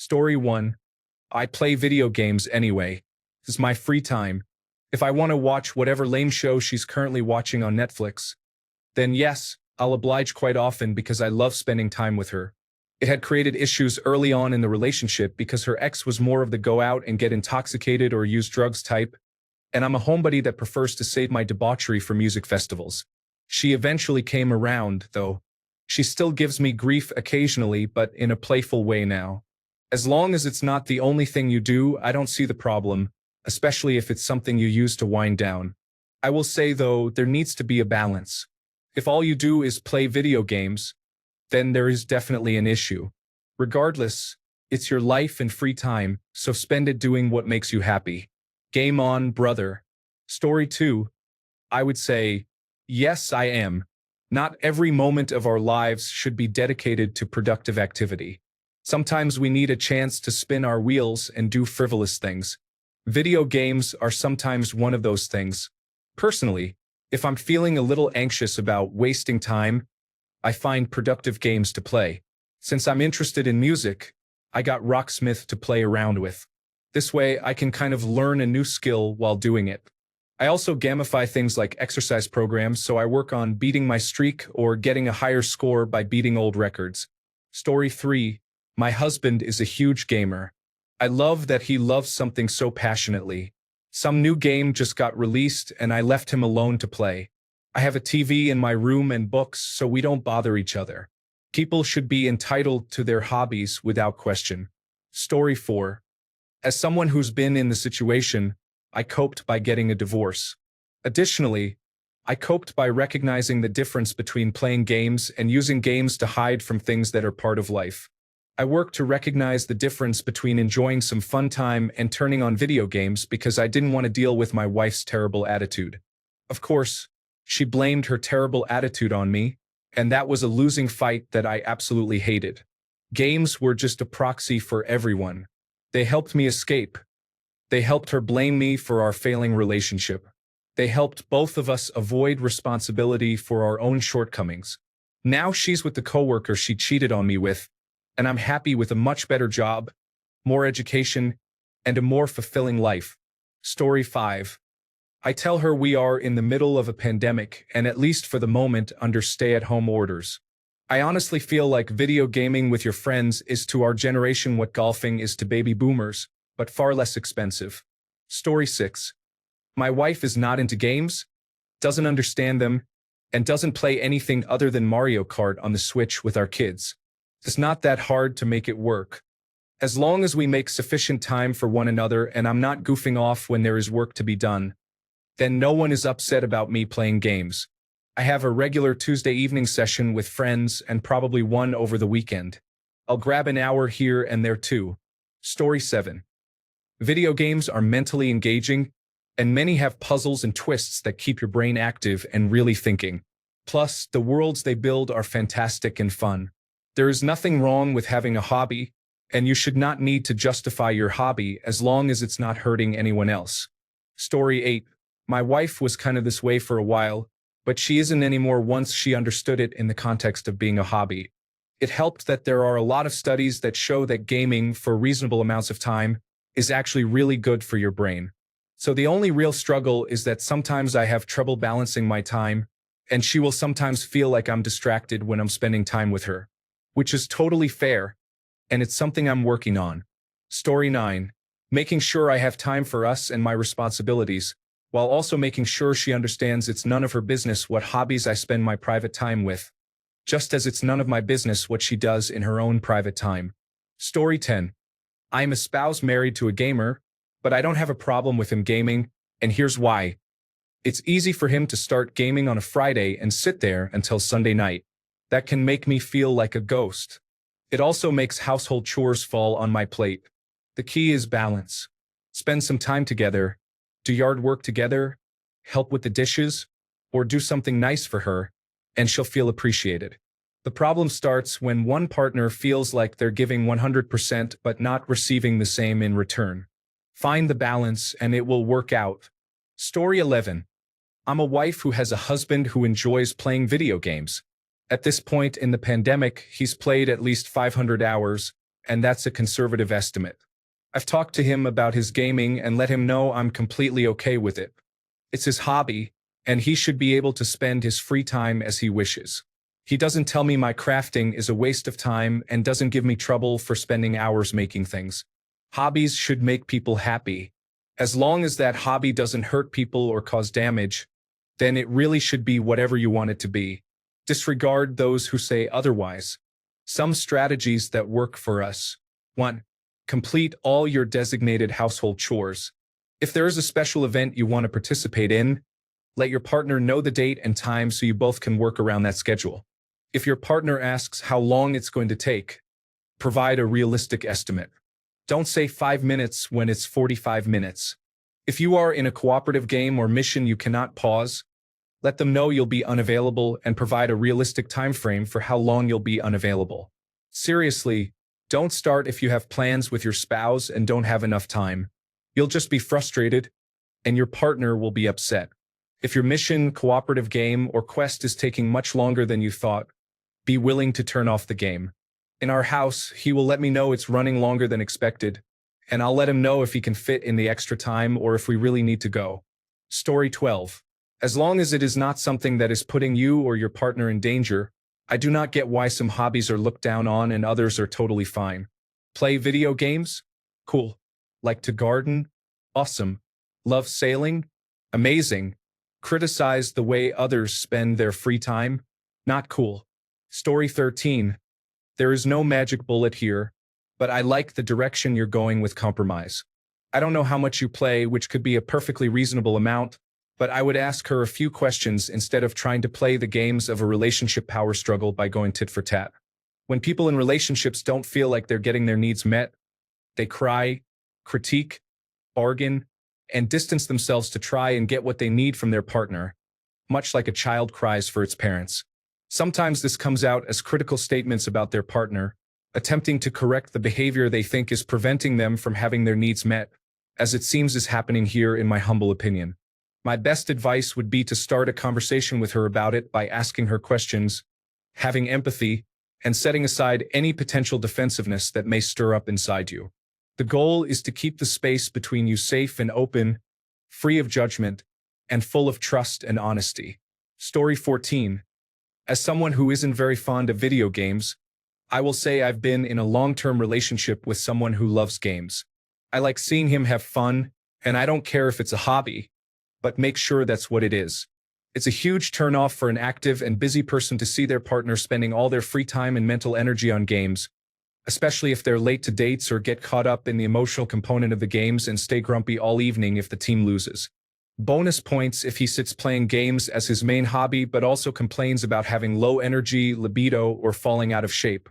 Story 1. I play video games anyway. This is my free time. If I want to watch whatever lame show she's currently watching on Netflix, then yes, I'll oblige quite often because I love spending time with her. It had created issues early on in the relationship because her ex was more of the go out and get intoxicated or use drugs type, and I'm a homebody that prefers to save my debauchery for music festivals. She eventually came around, though. She still gives me grief occasionally, but in a playful way now. As long as it's not the only thing you do, I don't see the problem, especially if it's something you use to wind down. I will say, though, there needs to be a balance. If all you do is play video games, then there is definitely an issue. Regardless, it's your life and free time, so spend it doing what makes you happy. Game on, brother. Story 2. I would say, yes, I am. Not every moment of our lives should be dedicated to productive activity. Sometimes we need a chance to spin our wheels and do frivolous things. Video games are sometimes one of those things. Personally, if I'm feeling a little anxious about wasting time, I find productive games to play. Since I'm interested in music, I got Rocksmith to play around with. This way, I can kind of learn a new skill while doing it. I also gamify things like exercise programs, so I work on beating my streak or getting a higher score by beating old records. Story 3. My husband is a huge gamer. I love that he loves something so passionately. Some new game just got released and I left him alone to play. I have a TV in my room and books, so we don't bother each other. People should be entitled to their hobbies without question. Story 4. As someone who's been in the situation, I coped by getting a divorce. Additionally, I coped by recognizing the difference between playing games and using games to hide from things that are part of life. I worked to recognize the difference between enjoying some fun time and turning on video games because I didn't want to deal with my wife's terrible attitude. Of course, she blamed her terrible attitude on me, and that was a losing fight that I absolutely hated. Games were just a proxy for everyone. They helped me escape. They helped her blame me for our failing relationship. They helped both of us avoid responsibility for our own shortcomings. Now she's with the coworker she cheated on me with, and I'm happy with a much better job, more education, and a more fulfilling life. Story 5. I tell her we are in the middle of a pandemic and at least for the moment under stay-at-home orders. I honestly feel like video gaming with your friends is to our generation what golfing is to baby boomers, but far less expensive. Story 6. My wife is not into games, doesn't understand them, and doesn't play anything other than Mario Kart on the Switch with our kids. It's not that hard to make it work. As long as we make sufficient time for one another and I'm not goofing off when there is work to be done, then no one is upset about me playing games. I have a regular Tuesday evening session with friends and probably one over the weekend. I'll grab an hour here and there too. Story 7. Video games are mentally engaging, and many have puzzles and twists that keep your brain active and really thinking. Plus, the worlds they build are fantastic and fun. There is nothing wrong with having a hobby, and you should not need to justify your hobby as long as it's not hurting anyone else. Story 8. My wife was kind of this way for a while, but she isn't anymore once she understood it in the context of being a hobby. It helped that there are a lot of studies that show that gaming for reasonable amounts of time is actually really good for your brain. So the only real struggle is that sometimes I have trouble balancing my time, and she will sometimes feel like I'm distracted when I'm spending time with her, which is totally fair, and it's something I'm working on. Story 9. Making sure I have time for us and my responsibilities, while also making sure she understands it's none of her business what hobbies I spend my private time with, just as it's none of my business what she does in her own private time. Story 10. I am a spouse married to a gamer, but I don't have a problem with him gaming, and here's why. It's easy for him to start gaming on a Friday and sit there until Sunday night. That can make me feel like a ghost. It also makes household chores fall on my plate. The key is balance. Spend some time together, do yard work together, help with the dishes, or do something nice for her, and she'll feel appreciated. The problem starts when one partner feels like they're giving 100% but not receiving the same in return. Find the balance and it will work out. Story 11. I'm a wife who has a husband who enjoys playing video games. At this point in the pandemic, he's played at least 500 hours, and that's a conservative estimate. I've talked to him about his gaming and let him know I'm completely okay with it. It's his hobby, and he should be able to spend his free time as he wishes. He doesn't tell me my crafting is a waste of time and doesn't give me trouble for spending hours making things. Hobbies should make people happy. As long as that hobby doesn't hurt people or cause damage, then it really should be whatever you want it to be. Disregard those who say otherwise. Some strategies that work for us. 1. Complete all your designated household chores. If there is a special event you want to participate in, let your partner know the date and time so you both can work around that schedule. If your partner asks how long it's going to take, provide a realistic estimate. Don't say 5 minutes when it's 45 minutes. If you are in a cooperative game or mission you cannot pause, let them know you'll be unavailable and provide a realistic time frame for how long you'll be unavailable. Seriously, don't start if you have plans with your spouse and don't have enough time. You'll just be frustrated, and your partner will be upset. If your mission, cooperative game, or quest is taking much longer than you thought, be willing to turn off the game. In our house, he will let me know it's running longer than expected, and I'll let him know if he can fit in the extra time or if we really need to go. Story 12. As long as it is not something that is putting you or your partner in danger, I do not get why some hobbies are looked down on and others are totally fine. Play video games? Cool. Like to garden? Awesome. Love sailing? Amazing. Criticize the way others spend their free time? Not cool. Story 13. There is no magic bullet here, but I like the direction you're going with compromise. I don't know how much you play, which could be a perfectly reasonable amount, but I would ask her a few questions instead of trying to play the games of a relationship power struggle by going tit for tat. When people in relationships don't feel like they're getting their needs met, they cry, critique, bargain, and distance themselves to try and get what they need from their partner, much like a child cries for its parents. Sometimes this comes out as critical statements about their partner, attempting to correct the behavior they think is preventing them from having their needs met, as it seems is happening here in my humble opinion. My best advice would be to start a conversation with her about it by asking her questions, having empathy, and setting aside any potential defensiveness that may stir up inside you. The goal is to keep the space between you safe and open, free of judgment, and full of trust and honesty. Story 14. As someone who isn't very fond of video games, I will say I've been in a long-term relationship with someone who loves games. I like seeing him have fun, and I don't care if it's a hobby, but make sure that's what it is. It's a huge turn-off for an active and busy person to see their partner spending all their free time and mental energy on games, especially if they're late to dates or get caught up in the emotional component of the games and stay grumpy all evening if the team loses. Bonus points if he sits playing games as his main hobby but also complains about having low energy, libido, or falling out of shape.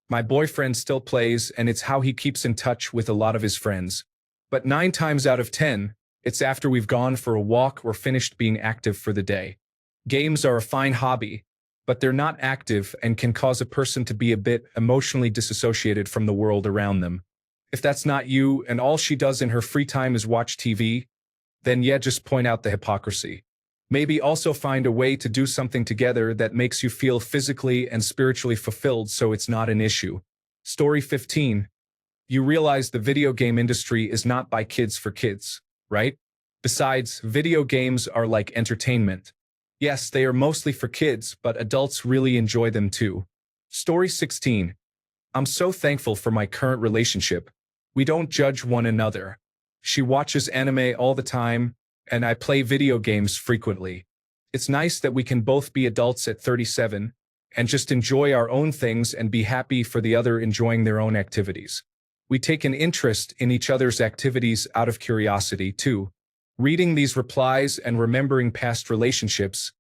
My boyfriend still plays, and it's how he keeps in touch with a lot of his friends. But 9 times out of 10, it's after we've gone for a walk or finished being active for the day. Games are a fine hobby, but they're not active and can cause a person to be a bit emotionally disassociated from the world around them. If that's not you and all she does in her free time is watch TV, then yeah, just point out the hypocrisy. Maybe also find a way to do something together that makes you feel physically and spiritually fulfilled so it's not an issue. Story 15. You realize the video game industry is not by kids for kids, right? Besides, video games are like entertainment. Yes, they are mostly for kids, but adults really enjoy them too. Story 16. I'm so thankful for my current relationship. We don't judge one another. She watches anime all the time, and I play video games frequently. It's nice that we can both be adults at 37 and just enjoy our own things and be happy for the other enjoying their own activities. We take an interest in each other's activities out of curiosity, too. Reading these replies and remembering past relationships,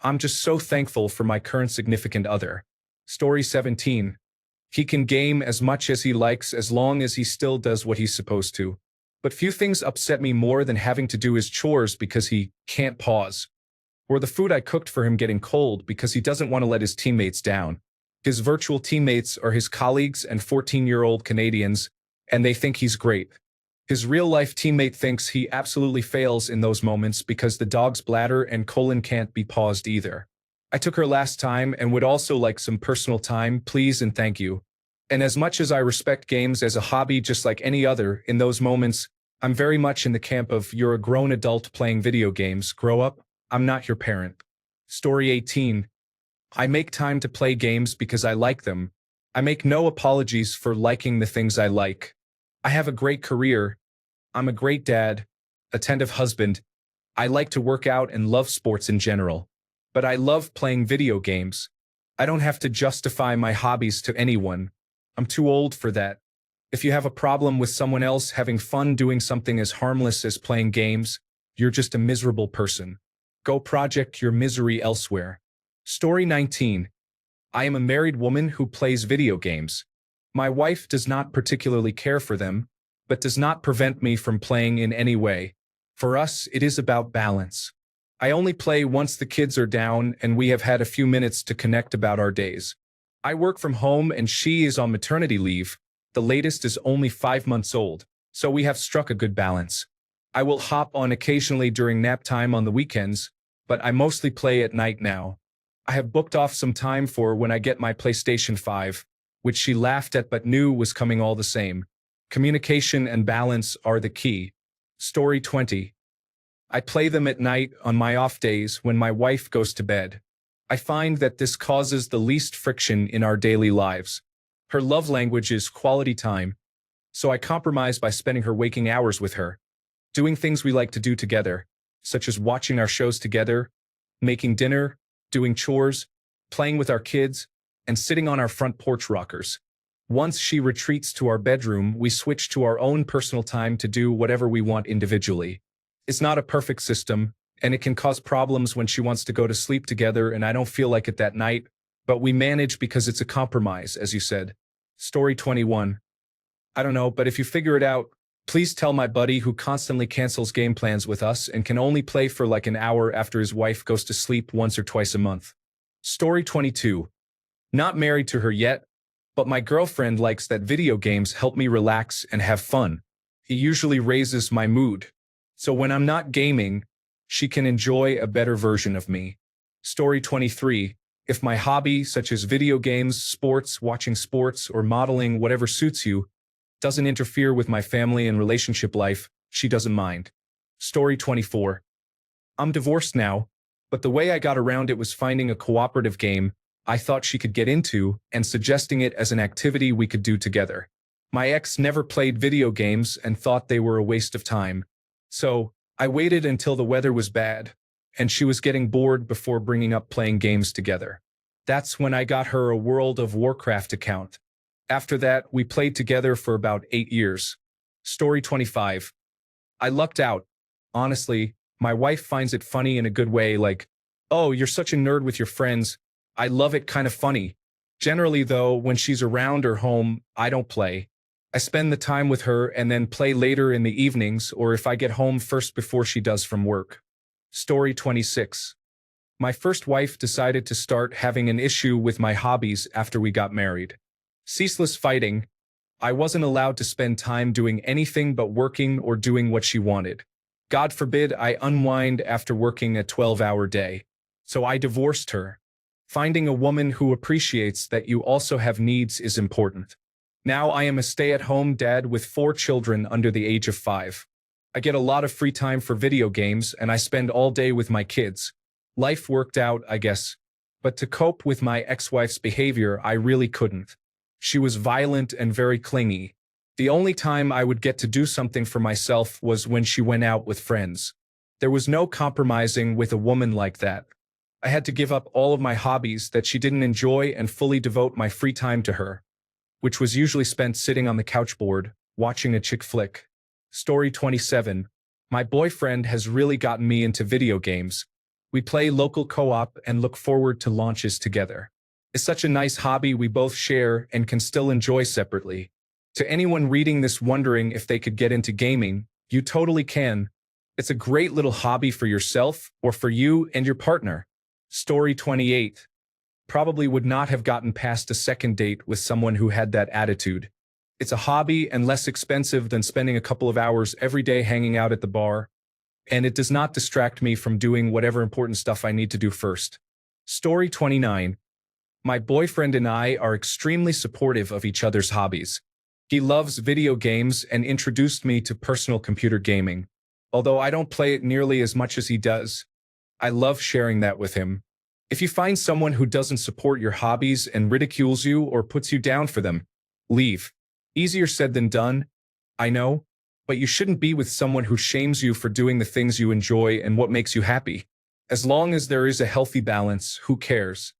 I'm just so thankful for my current significant other. Story 17. He can game as much as he likes as long as he still does what he's supposed to. But few things upset me more than having to do his chores because he can't pause, or the food I cooked for him getting cold because he doesn't want to let his teammates down. His virtual teammates are his colleagues and 14-year-old Canadians, and they think he's great. His real-life teammate thinks he absolutely fails in those moments because the dog's bladder and colon can't be paused either. I took her last time and would also like some personal time, please and thank you. And as much as I respect games as a hobby just like any other, in those moments, I'm very much in the camp of you're a grown adult playing video games. Grow up. I'm not your parent. Story 18. I make time to play games because I like them. I make no apologies for liking the things I like. I have a great career. I'm a great dad, attentive husband. I like to work out and love sports in general. But I love playing video games. I don't have to justify my hobbies to anyone. I'm too old for that. If you have a problem with someone else having fun doing something as harmless as playing games, you're just a miserable person. Go project your misery elsewhere. Story 19. I am a married woman who plays video games. My wife does not particularly care for them, but does not prevent me from playing in any way. For us, it is about balance. I only play once the kids are down and we have had a few minutes to connect about our days. I work from home and she is on maternity leave. The latest is only 5 months old, so we have struck a good balance. I will hop on occasionally during nap time on the weekends, but I mostly play at night now. I have booked off some time for when I get my PlayStation 5, which she laughed at but knew was coming all the same. Communication and balance are the key. Story 20. I play them at night on my off days when my wife goes to bed. I find that this causes the least friction in our daily lives. Her love language is quality time, so I compromise by spending her waking hours with her, doing things we like to do together, such as watching our shows together, making dinner, doing chores, playing with our kids, and sitting on our front porch rockers. Once she retreats to our bedroom, we switch to our own personal time to do whatever we want individually. It's not a perfect system, and it can cause problems when she wants to go to sleep together and I don't feel like it that night, but we manage because it's a compromise, as you said. Story 21. I don't know, but if you figure it out, please tell my buddy who constantly cancels game plans with us and can only play for like an hour after his wife goes to sleep once or twice a month. Story 22. Not married to her yet, but my girlfriend likes that video games help me relax and have fun. He usually raises my mood. So when I'm not gaming, she can enjoy a better version of me. Story 23. If my hobby, such as video games, sports, watching sports, or modeling, whatever suits you, doesn't interfere with my family and relationship life, she doesn't mind. Story 24. I'm divorced now, but the way I got around it was finding a cooperative game I thought she could get into and suggesting it as an activity we could do together. My ex never played video games and thought they were a waste of time. So, I waited until the weather was bad, and she was getting bored before bringing up playing games together. That's when I got her a World of Warcraft account. After that, we played together for about 8 years. Story 25. I lucked out. Honestly, my wife finds it funny in a good way, like, oh, you're such a nerd with your friends. I love it, kind of funny. Generally, though, when she's around or home, I don't play. I spend the time with her and then play later in the evenings or if I get home first before she does from work. Story 26. My first wife decided to start having an issue with my hobbies after we got married. Ceaseless fighting. I wasn't allowed to spend time doing anything but working or doing what she wanted. God forbid I unwind after working a 12-hour day. So I divorced her. Finding a woman who appreciates that you also have needs is important. Now I am a stay-at-home dad with 4 children under the age of 5. I get a lot of free time for video games and I spend all day with my kids. Life worked out, I guess. But to cope with my ex-wife's behavior, I really couldn't. She was violent and very clingy. The only time I would get to do something for myself was when she went out with friends. There was no compromising with a woman like that. I had to give up all of my hobbies that she didn't enjoy and fully devote my free time to her, which was usually spent sitting on the couchboard, watching a chick flick. Story 27. My boyfriend has really gotten me into video games. We play local co-op and look forward to launches together. It's such a nice hobby we both share and can still enjoy separately. To anyone reading this wondering if they could get into gaming, you totally can. It's a great little hobby for yourself or for you and your partner. Story 28. Probably would not have gotten past a second date with someone who had that attitude. It's a hobby and less expensive than spending a couple of hours every day hanging out at the bar, and it does not distract me from doing whatever important stuff I need to do first. Story 29. My boyfriend and I are extremely supportive of each other's hobbies. He loves video games and introduced me to personal computer gaming. Although I don't play it nearly as much as he does, I love sharing that with him. If you find someone who doesn't support your hobbies and ridicules you or puts you down for them, leave. Easier said than done, I know, but you shouldn't be with someone who shames you for doing the things you enjoy and what makes you happy. As long as there is a healthy balance, who cares?